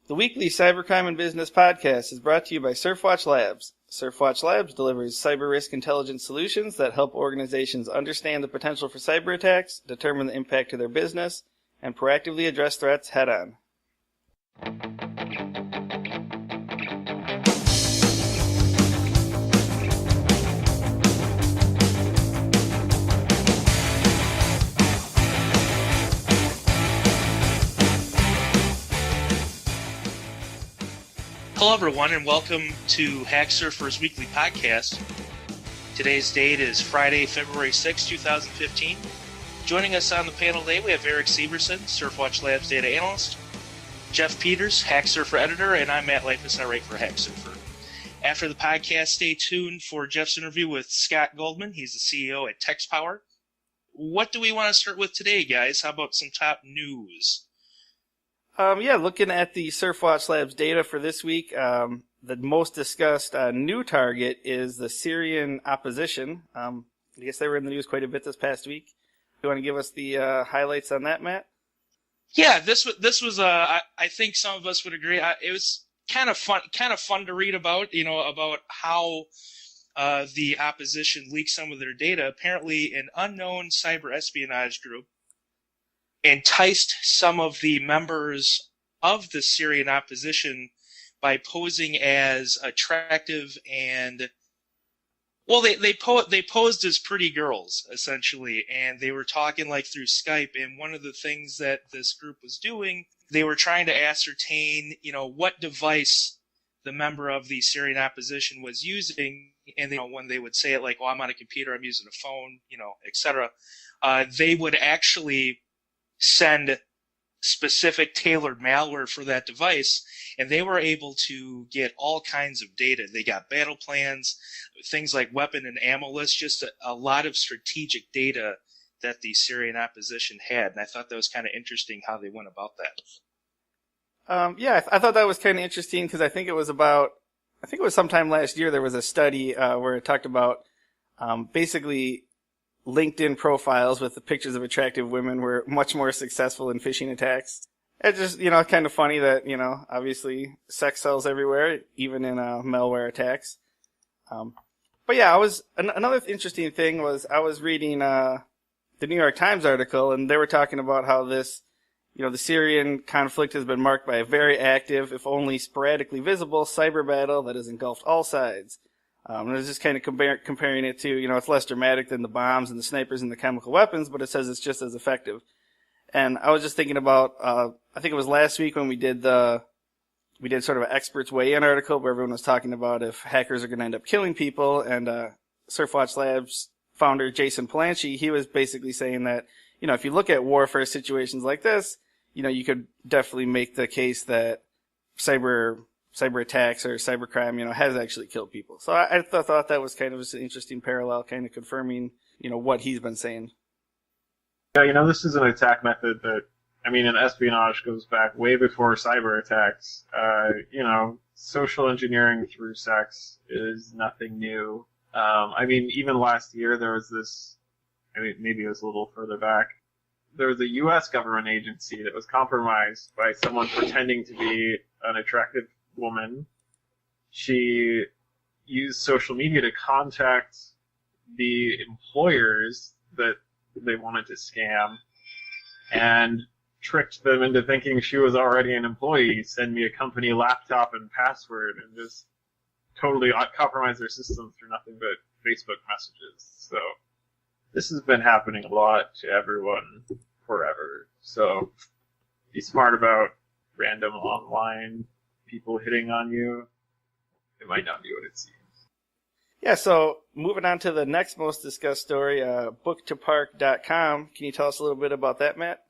The weekly Cybercrime and Business Podcast is brought to you by SurfWatch Labs. SurfWatch Labs delivers cyber risk intelligence solutions that help organizations understand the potential for cyber attacks, determine the impact to their business, and proactively address threats head-on. Hello, everyone, and welcome to HackSurfer's weekly podcast. Today's date is Friday, February 6, 2015. Joining us on the panel today, we have Eric Severson, SurfWatch Labs data analyst, Jeff Peters, HackSurfer editor, and I'm Matt Leifus, I write for HackSurfer. After the podcast, stay tuned for Jeff's interview with Scott Goldman. He's the CEO at TextPower. What do we want to start with today, guys? How about some top news? Looking at the SurfWatch Labs data for this week, the most discussed new target is the Syrian opposition. I guess they were in the news quite a bit this past week. You want to give us the highlights on that, Matt? Yeah, this was I think some of us would agree. It was kind of fun to read about, about how the opposition leaked some of their data. Apparently, an unknown cyber espionage group enticed some of the members of the Syrian opposition by posing as attractive and, well, they posed as pretty girls, essentially, and they were talking like through Skype, and one of the things that this group was doing, they were trying to ascertain, what device the member of the Syrian opposition was using, and when they would say it like, well, I'm on a computer, I'm using a phone, etc., they would actually send specific tailored malware for that device, and they were able to get all kinds of data. They got battle plans, things like weapon and ammo lists, just a lot of strategic data that the Syrian opposition had, and I thought that was kind of interesting how they went about that. I thought that was kind of interesting because I think it was sometime last year there was a study where it talked about basically LinkedIn profiles with the pictures of attractive women were much more successful in phishing attacks. It's just, kind of funny that, obviously sex sells everywhere, even in malware attacks. Another interesting thing was I was reading the New York Times article, and they were talking about how this, the Syrian conflict has been marked by a very active, if only sporadically visible, cyber battle that has engulfed all sides. And it's just kind of comparing it to, it's less dramatic than the bombs and the snipers and the chemical weapons, but it says it's just as effective. And I was just thinking about, I think it was last week when we did sort of an experts weigh-in article where everyone was talking about if hackers are going to end up killing people. And SurfWatch Labs founder Jason Palanchi, he was basically saying that, if you look at warfare situations like this, you could definitely make the case that cyber attacks or cybercrime, has actually killed people. So I thought that was kind of an interesting parallel, kind of confirming, what he's been saying. Yeah, this is an attack method that, an espionage goes back way before cyber attacks. Social engineering through sex is nothing new. Even last year there was this, maybe it was a little further back, there was a U.S. government agency that was compromised by someone pretending to be an attractive woman. She used social media to contact the employers that they wanted to scam and tricked them into thinking she was already an employee, send me a company laptop and password, and just totally compromise their system through nothing but Facebook messages. So this has been happening a lot to everyone forever. So be smart about random online people hitting on you. It might not be what it seems. Yeah, so moving on to the next most discussed story, booktopark.com. Can you tell us a little bit about that, Matt?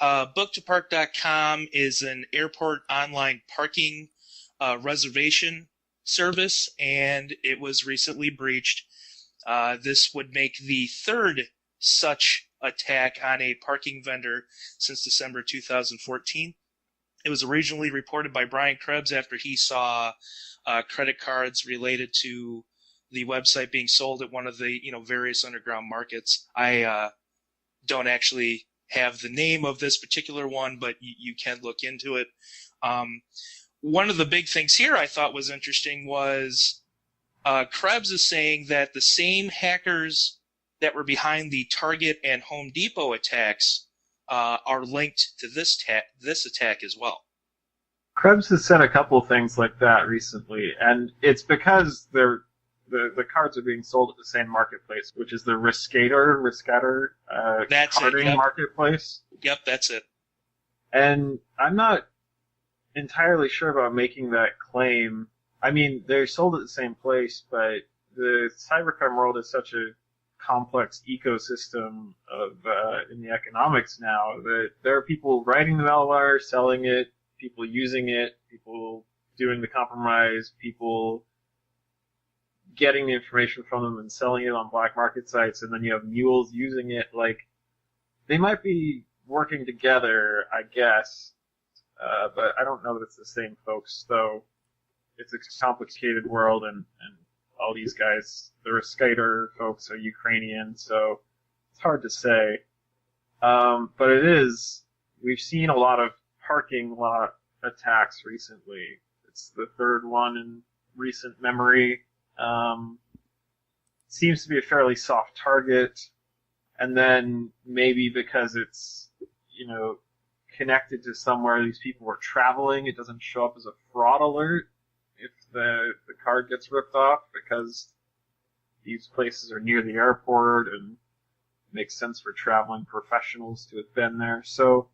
Booktopark.com is an airport online parking reservation service, and it was recently breached. This would make the third such attack on a parking vendor since December 2014. It was originally reported by Brian Krebs after he saw credit cards related to the website being sold at one of the various underground markets. I don't actually have the name of this particular one, but you can look into it. One of the big things here I thought was interesting was Krebs is saying that the same hackers that were behind the Target and Home Depot attacks are linked to this attack as well. Krebs has said a couple things like that recently, and it's because the cards are being sold at the same marketplace, which is the Riscator carding marketplace. Yep, that's it. And I'm not entirely sure about making that claim. I mean, they're sold at the same place, but the cybercrime world is such a complex ecosystem of in the economics now that there are people writing the malware, selling it, people using it, people doing the compromise, people getting the information from them and selling it on black market sites, and then you have mules using it. Like, they might be working together, I guess, but I don't know that it's the same folks, though. It's a complicated world, and all these guys, the Riscator folks, are Ukrainian, so it's hard to say. But it is, we've seen a lot of parking lot attacks recently. It's the third one in recent memory. Seems to be a fairly soft target, and then maybe because it's, connected to somewhere these people were traveling, it doesn't show up as a fraud alert if the card gets ripped off, because these places are near the airport and it makes sense for traveling professionals to have been there. So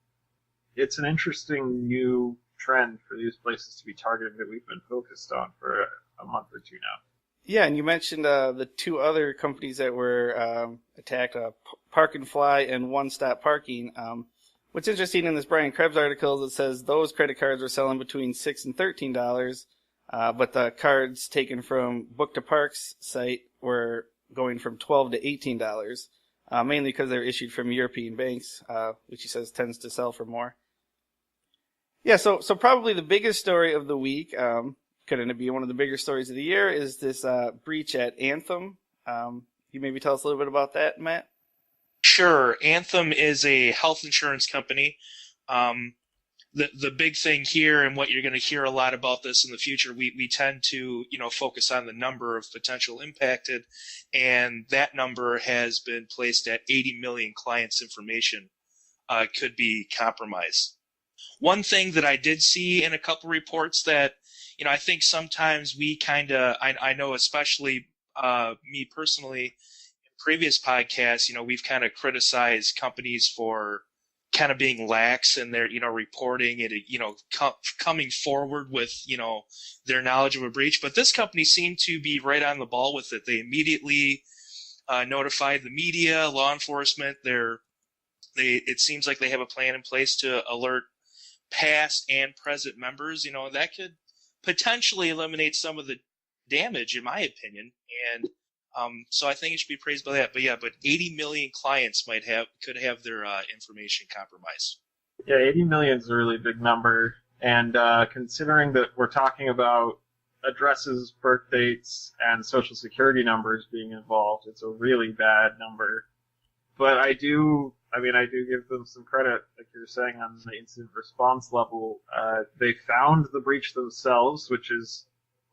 it's an interesting new trend for these places to be targeted that we've been focused on for a month or two now. Yeah, and you mentioned the two other companies that were attacked, Park and Fly and One Stop Parking. What's interesting in this Brian Krebs article is it says those credit cards were selling between $6 and $13, but the cards taken from Book to Park's site were going from $12 to $18, mainly because they're issued from European banks, which he says tends to sell for more. Yeah, so probably the biggest story of the week, couldn't it be one of the bigger stories of the year, is this breach at Anthem. You maybe tell us a little bit about that, Matt? Sure. Anthem is a health insurance company. The big thing here, and what you're going to hear a lot about this in the future, we tend to focus on the number of potential impacted, and that number has been placed at 80 million clients' information could be compromised. One thing that I did see in a couple reports that I think sometimes we I know especially me personally, in previous podcasts, we've kind of criticized companies for kind of being lax in their, reporting and, coming forward with, their knowledge of a breach. But this company seemed to be right on the ball with it. They immediately notified the media, law enforcement. It seems like they have a plan in place to alert past and present members. That could potentially eliminate some of the damage, in my opinion. And so I think it should be praised by that. But 80 million clients could have their information compromised. Yeah, 80 million is a really big number. And considering that we're talking about addresses, birth dates, and social security numbers being involved, it's a really bad number. But I do give them some credit, like you were saying, on the incident response level. They found the breach themselves, which is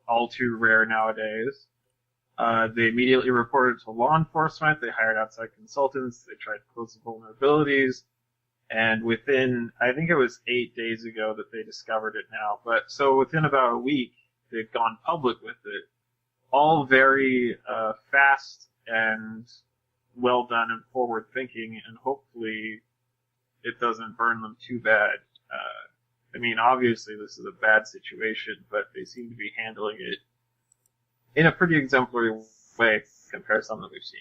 all too rare nowadays. They immediately reported to law enforcement. They hired outside consultants. They tried to close the vulnerabilities. And within, I think it was 8 days ago that they discovered it now. So within about a week, they've gone public with it. All very fast and well done and forward thinking, and hopefully it doesn't burn them too bad. Obviously this is a bad situation, but they seem to be handling it in a pretty exemplary way compared to some that we've seen.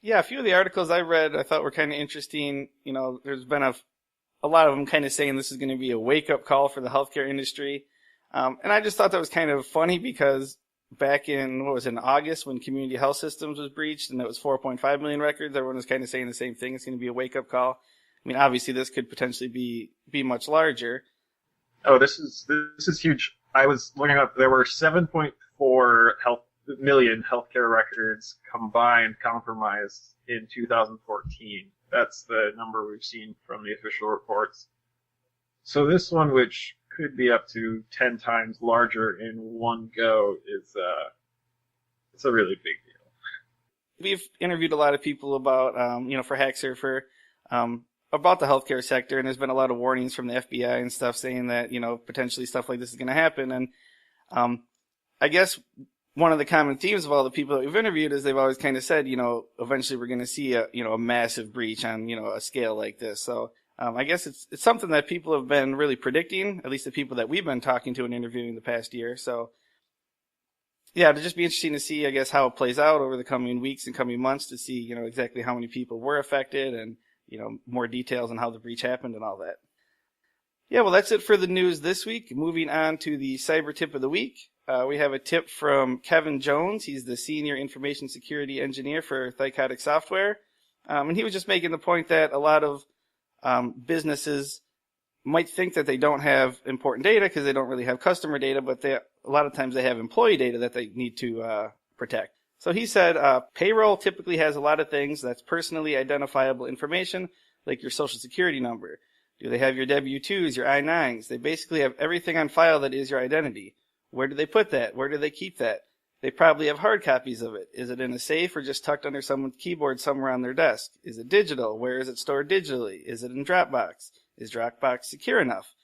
Yeah, a few of the articles I read I thought were kind of interesting. There's been a lot of them kind of saying this is going to be a wake-up call for the healthcare industry. And I just thought that was kind of funny because back in, August when Community Health Systems was breached and it was 4.5 million records, everyone was kind of saying the same thing. It's going to be a wake-up call. Obviously this could potentially be much larger. Oh, this is huge. I was looking up, there were 7.4 million healthcare records combined compromised in 2014. That's the number we've seen from the official reports. So this one, which could be up to 10 times larger in one go, is it's a really big deal. We've interviewed a lot of people about, for HackSurfer, about the healthcare sector, and there's been a lot of warnings from the FBI and stuff saying that, potentially stuff like this is going to happen. And I guess one of the common themes of all the people that we've interviewed is they've always kind of said, eventually we're going to see a massive breach on, a scale like this. So I guess it's something that people have been really predicting, at least the people that we've been talking to and interviewing the past year. So yeah, it'll just be interesting to see, I guess, how it plays out over the coming weeks and coming months to see, exactly how many people were affected and, more details on how the breach happened and all that. Yeah, well, that's it for the news this week. Moving on to the cyber tip of the week. We have a tip from Kevin Jones. He's the Senior Information Security Engineer for Thycotic Software. And he was just making the point that a lot of businesses might think that they don't have important data because they don't really have customer data, but a lot of times they have employee data that they need to protect. So he said payroll typically has a lot of things that's personally identifiable information, like your social security number. Do they have your W-2s, your I-9s? They basically have everything on file that is your identity. Where do they put that? Where do they keep that? They probably have hard copies of it. Is it in a safe or just tucked under someone's keyboard somewhere on their desk? Is it digital? Where is it stored digitally? Is it in Dropbox? Is Dropbox secure enough?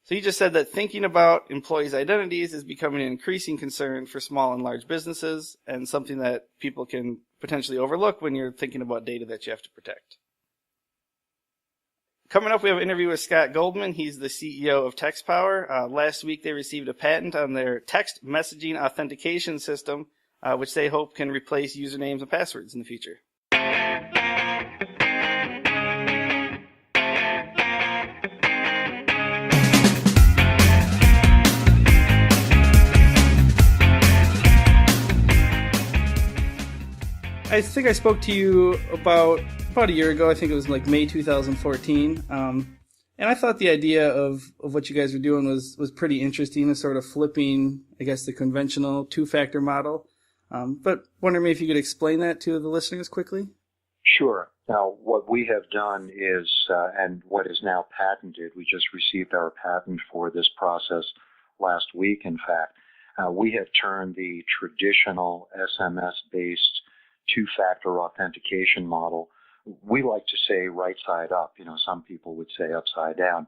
So he just said that thinking about employees' identities is becoming an increasing concern for small and large businesses and something that people can potentially overlook when you're thinking about data that you have to protect. Coming up, we have an interview with Scott Goldman. He's the CEO of TextPower. Last week, they received a patent on their text messaging authentication system, which they hope can replace usernames and passwords in the future. I think I spoke to you about a year ago. I think it was like May 2014. And I thought the idea of what you guys were doing was pretty interesting, and sort of flipping, I guess, the conventional two-factor model. But wondering if you could explain that to the listeners quickly. Sure. Now, what we have done is, and what is now patented, we just received our patent for this process last week, in fact. We have turned the traditional SMS-based two-factor authentication model, we like to say right side up. Some people would say upside down.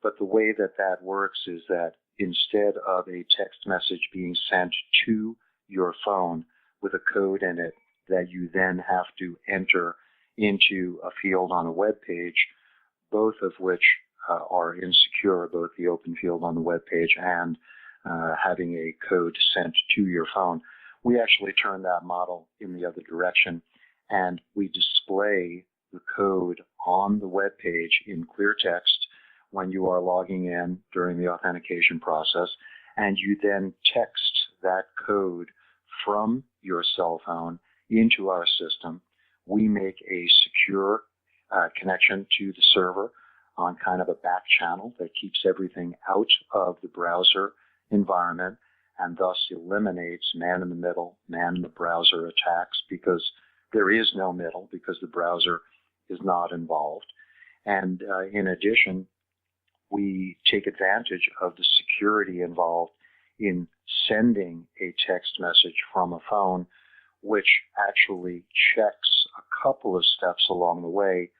But the way that works is that instead of a text message being sent to your phone with a code in it that you then have to enter into a field on a web page, both of which are insecure, both the open field on the web page and having a code sent to your phone, we actually turn that model in the other direction, and we display the code on the web page in clear text when you are logging in during the authentication process, and you then text that code from your cell phone into our system. We make a secure connection to the server on kind of a back channel that keeps everything out of the browser environment, and thus eliminates man-in-the-middle, man-in-the-browser attacks, because there is no middle, because the browser is not involved. And in addition, we take advantage of the security involved in sending a text message from a phone, which actually checks a couple of steps along the way,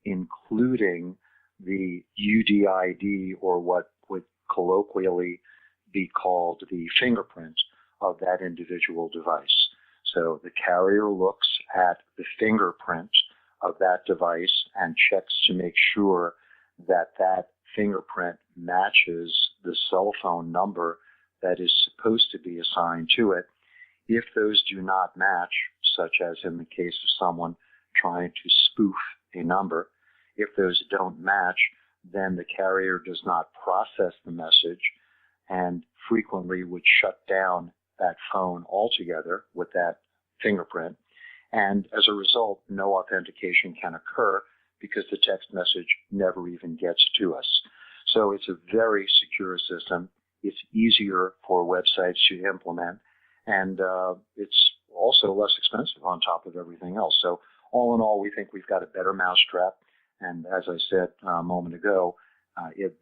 including the UDID, or what would colloquially be called the fingerprint of that individual device. So the carrier looks at the fingerprint of that device and checks to make sure that that fingerprint matches the cell phone number that is supposed to be assigned to it. If those do not match, such as in the case of someone trying to spoof a number, if those don't match, then the carrier does not process the message and frequently would shut down that phone altogether with that fingerprint. And as a result, no authentication can occur because the text message never even gets to us. So it's a very secure system. It's easier for websites to implement, and it's also less expensive on top of everything else. So all in all, we think we've got a better mousetrap. And as I said a moment ago,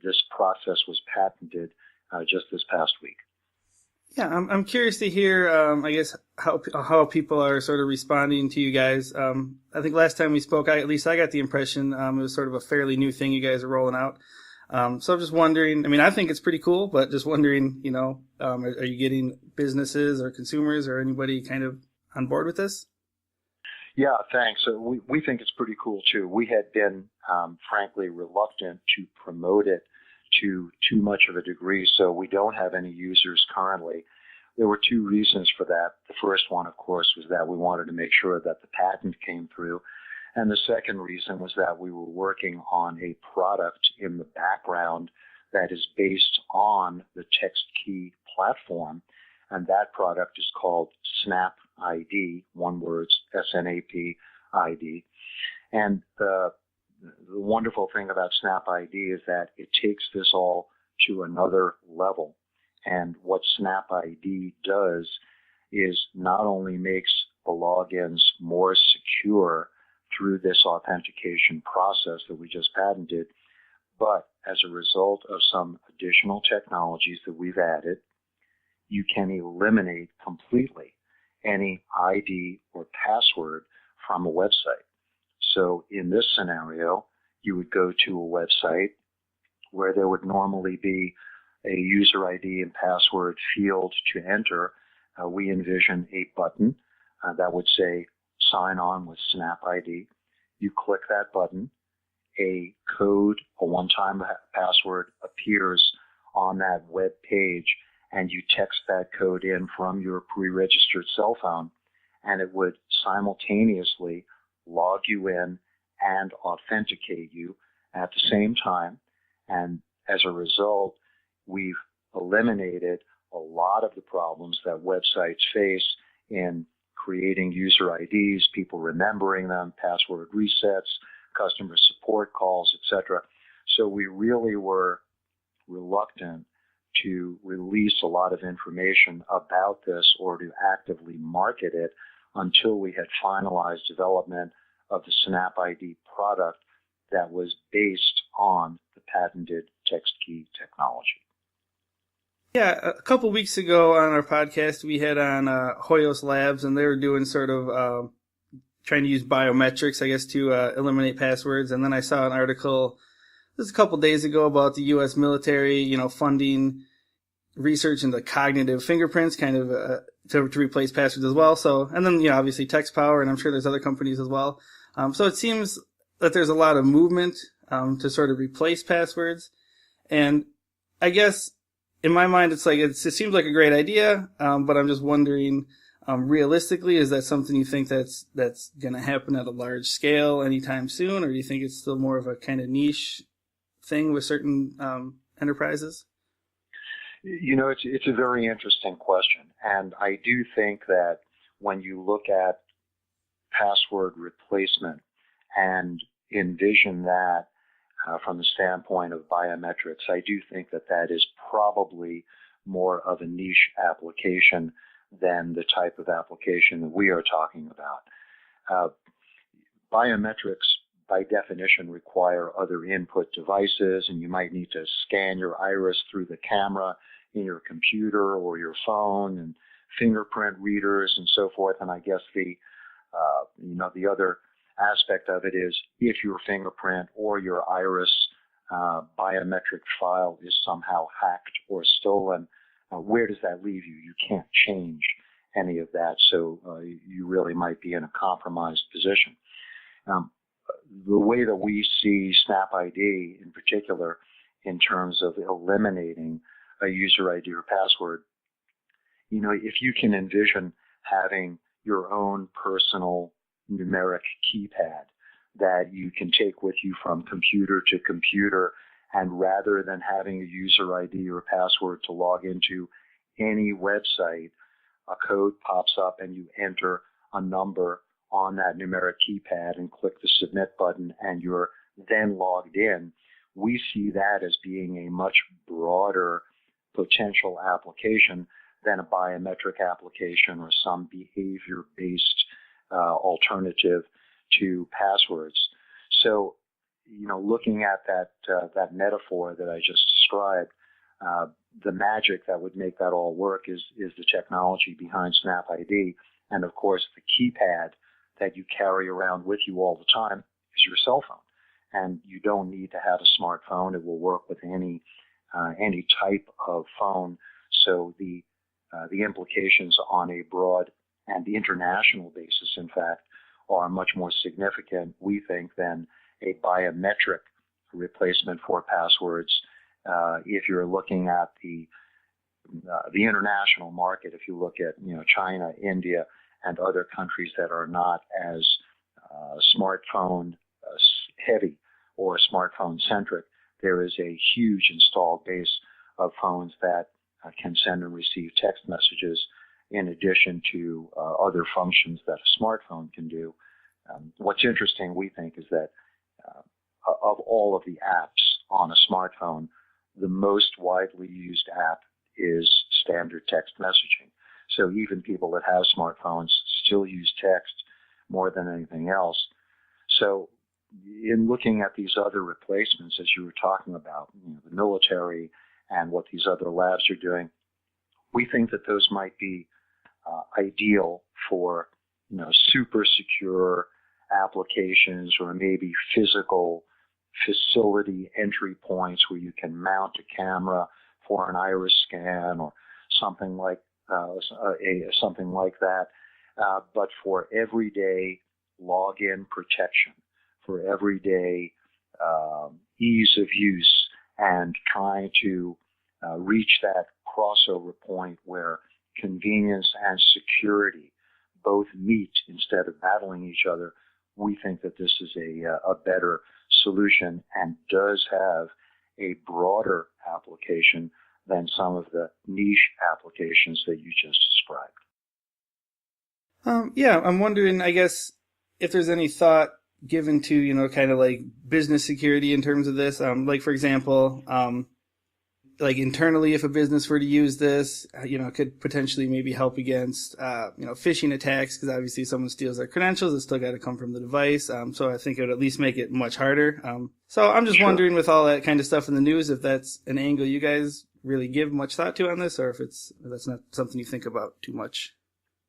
this process was patented just this past week. Yeah, I'm curious to hear, I guess, how people are sort of responding to you guys. I think last time we spoke, at least I got the impression it was sort of a fairly new thing you guys are rolling out. So I'm just wondering, I mean, I think it's pretty cool, but just wondering, are you getting businesses or consumers or anybody kind of on board with this? Yeah, thanks. So we think it's pretty cool, too. We had been, frankly, reluctant to promote it to too much of a degree, so we don't have any users currently. There were two reasons for that. The first one, of course, was that we wanted to make sure that the patent came through. And the second reason was that we were working on a product in the background that is based on the TextKey platform. And that product is called SnapID, one word, SNAPID. And the wonderful thing about SnapID is that it takes this all to another level. And what SnapID does is not only makes the logins more secure through this authentication process that we just patented, but as a result of some additional technologies that we've added, you can eliminate completely any ID or password from a website. So in this scenario, you would go to a website where there would normally be a user ID and password field to enter. We envision a button that would say sign on with SnapID. You click that button, a code, a one-time password appears on that web page, and you text that code in from your pre-registered cell phone, and it would simultaneously log you in and authenticate you at the same time. And as a result, we've eliminated a lot of the problems that websites face in creating user IDs, people remembering them, password resets, customer support calls, etc. So we really were reluctant to release a lot of information about this or to actively market it until we had finalized development of the SnapID product that was based on the patented TextKey technology. Yeah, a couple weeks ago on our podcast, we had on Hoyos Labs, and they were doing sort of trying to use biometrics, I guess, to eliminate passwords. And then I saw an article this a couple days ago about the U.S. military, funding research into cognitive fingerprints, kind of to replace passwords as well. So, and then obviously TextPower, and I'm sure there's other companies as well. So it seems that there's a lot of movement to sort of replace passwords, and I guess in my mind, it seems like a great idea, but I'm just wondering, realistically, is that something you think that's going to happen at a large scale anytime soon, or do you think it's still more of a kind of niche thing with certain enterprises? It's a very interesting question, and I do think that when you look at password replacement and envision that from the standpoint of biometrics, I do think that is probably more of a niche application than the type of application that we are talking about. Biometrics, by definition, require other input devices, and you might need to scan your iris through the camera in your computer or your phone, and fingerprint readers and so forth. And I guess the other aspect of it is if your fingerprint or your iris biometric file is somehow hacked or stolen, where does that leave you? You can't change any of that, so you really might be in a compromised position. The way that we see SnapID in particular in terms of eliminating a user ID or password, if you can envision having your own personal numeric keypad that you can take with you from computer to computer, and rather than having a user ID or password to log into any website, a code pops up and you enter a number on that numeric keypad and click the submit button and you're then logged in. We see that as being a much broader potential application than a biometric application or some behavior-based alternative to passwords. So, looking at that metaphor that I just described, the magic that would make that all work is the technology behind SnapID, and of course the keypad that you carry around with you all the time is your cell phone. And you don't need to have a smartphone. It will work with any type of phone. So the implications on a broad and international basis, in fact, are much more significant, we think, than a biometric replacement for passwords. If you're looking at the international market, if you look at China, India, and other countries that are not as smartphone heavy or smartphone centric, there is a huge installed base of phones that can send and receive text messages in addition to other functions that a smartphone can do. What's interesting, we think, is that of all of the apps on a smartphone, the most widely used app is standard text messaging. So even people that have smartphones still use text more than anything else. So in looking at these other replacements, as you were talking about, the military and what these other labs are doing, we think that those might be ideal for super secure applications, or maybe physical facility entry points where you can mount a camera for an iris scan or something like that. But for everyday login protection, for everyday ease of use, and trying to reach that crossover point where convenience and security both meet instead of battling each other, we think that this is a better solution and does have a broader application than some of the niche applications that you just described. I'm wondering, I guess, if there's any thought given to, kind of like business security in terms of this. Like, for example, like internally, if a business were to use this, it could potentially maybe help against, phishing attacks, because obviously if someone steals their credentials, it's still got to come from the device. So I think it would at least make it much harder. So I'm just wondering, with all that kind of stuff in the news, if that's an angle you guys really give much thought to on this, or if that's not something you think about too much.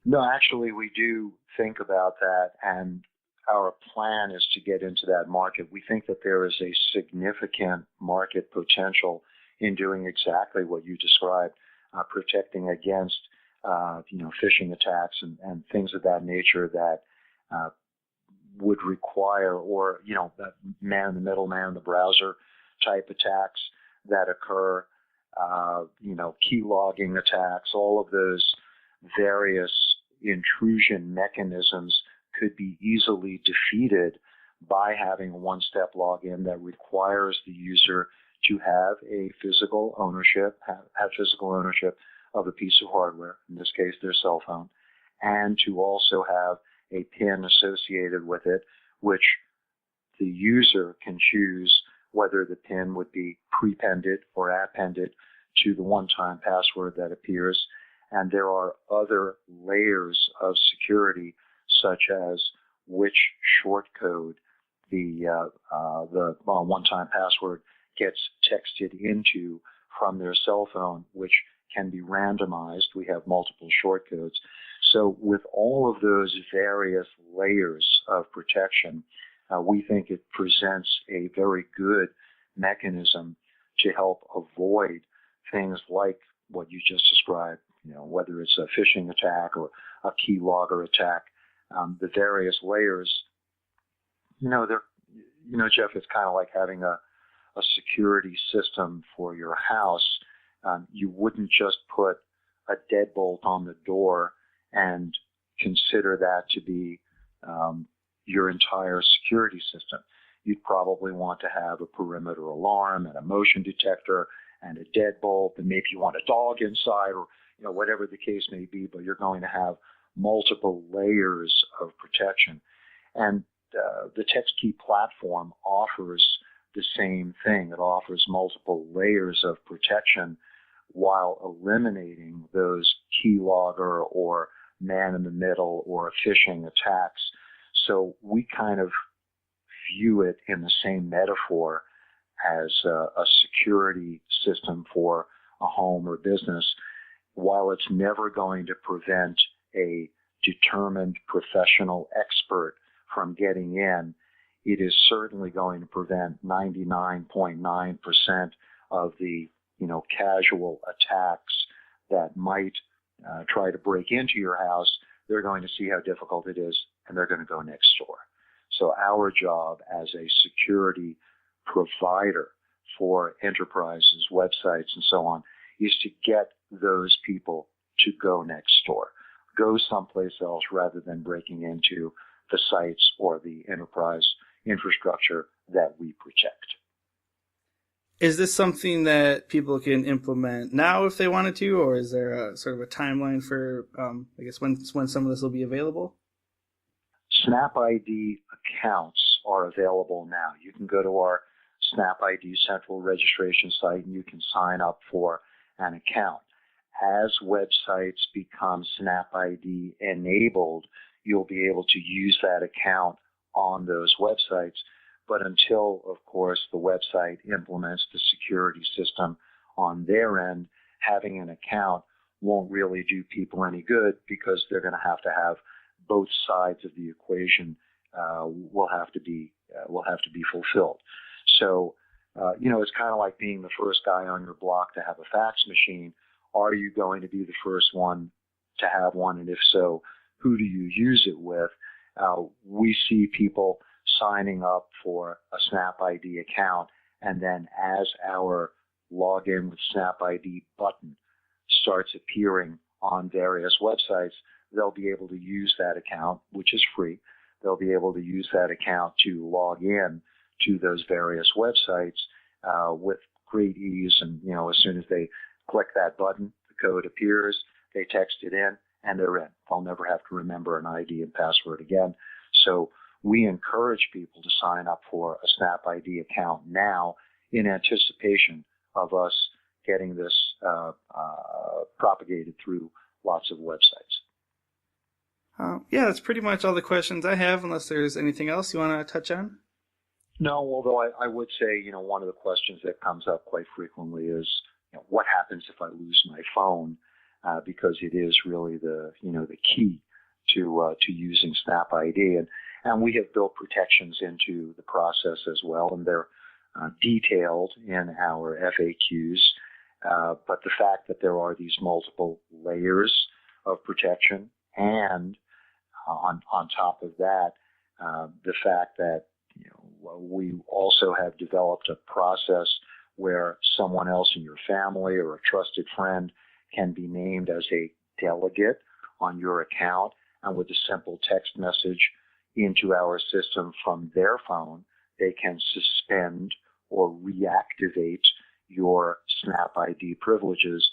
No, actually, we do think about that, and our plan is to get into that market. We think that there is a significant market potential in doing exactly what you described, protecting against, phishing attacks and things of that nature that would require, or, that man in the middle, man in the browser type attacks that occur, key logging attacks, all of those various intrusion mechanisms could be easily defeated by having a one-step login that requires the user to have a physical ownership, have physical ownership of a piece of hardware, in this case their cell phone, and to also have a PIN associated with it, which the user can choose whether the PIN would be prepended or appended to the one-time password that appears. And there are other layers of security, such as which short code the one-time password gets texted into from their cell phone, which can be randomized. We have multiple short codes. So with all of those various layers of protection, we think it presents a very good mechanism to help avoid things like what you just described, whether it's a phishing attack or a keylogger attack. The various layers, Jeff, it's kind of like having a security system for your house. You wouldn't just put a deadbolt on the door and consider that to be your entire security system. You'd probably want to have a perimeter alarm and a motion detector and a deadbolt, and maybe you want a dog inside, or whatever the case may be, but you're going to have multiple layers of protection. And the TextKey platform offers the same thing. It offers multiple layers of protection while eliminating those keylogger or man in the middle or phishing attacks. So we kind of view it in the same metaphor as a security system for a home or business. While it's never going to prevent a determined professional expert from getting in, it is certainly going to prevent 99.9% of the casual attacks that might try to break into your house. They're going to see how difficult it is, and they're going to go next door. So our job as a security provider for enterprises, websites, and so on is to get those people to go next door, go someplace else rather than breaking into the sites or the enterprise infrastructure that we protect. Is this something that people can implement now if they wanted to, or is there a sort of a timeline for, when some of this will be available? SnapID accounts are available now. You can go to our SnapID central registration site and you can sign up for an account. As websites become SnapID enabled, you'll be able to use that account on those websites. But until, of course, the website implements the security system on their end, having an account won't really do people any good because they're going to have both sides of the equation will have to be fulfilled. So, it's kind of like being the first guy on your block to have a fax machine. Are you going to be the first one to have one? And if so, who do you use it with? We see people signing up for a SnapID account, and then as our login with SnapID button starts appearing on various websites, they'll be able to use that account, which is free. They'll be able to use that account to log in to those various websites with great ease. And, as soon as they click that button, the code appears, they text it in, and they're in. They'll never have to remember an ID and password again. So we encourage people to sign up for a SnapID account now in anticipation of us getting this propagated through lots of websites. That's pretty much all the questions I have, unless there's anything else you want to touch on. No, although I would say, one of the questions that comes up quite frequently is, what happens if I lose my phone? Because it is really the key to using SnapID. And we have built protections into the process as well, and they're detailed in our FAQs. But the fact that there are these multiple layers of protection, and on top of that, the fact that we also have developed a process where someone else in your family or a trusted friend can be named as a delegate on your account, and with a simple text message into our system from their phone, they can suspend or reactivate your SnapID privileges.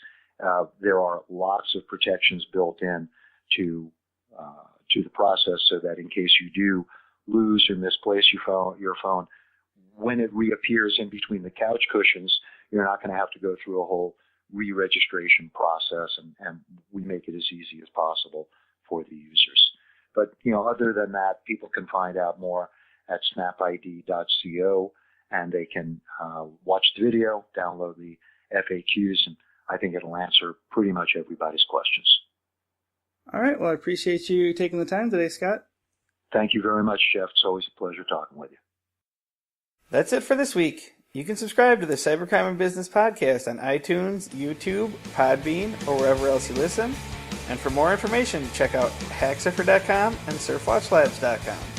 There are lots of protections built in to the process so that in case you do lose or misplace your phone, when it reappears in between the couch cushions, you're not going to have to go through a whole re-registration process, and we make it as easy as possible for the users. But, other than that, people can find out more at snapid.co, and they can watch the video, download the FAQs, and I think it'll answer pretty much everybody's questions. All right. Well, I appreciate you taking the time today, Scott. Thank you very much, Jeff. It's always a pleasure talking with you. That's it for this week. You can subscribe to the Cybercrime and Business Podcast on iTunes, YouTube, Podbean, or wherever else you listen. And for more information, check out HackSurfer.com and SurfWatchLabs.com.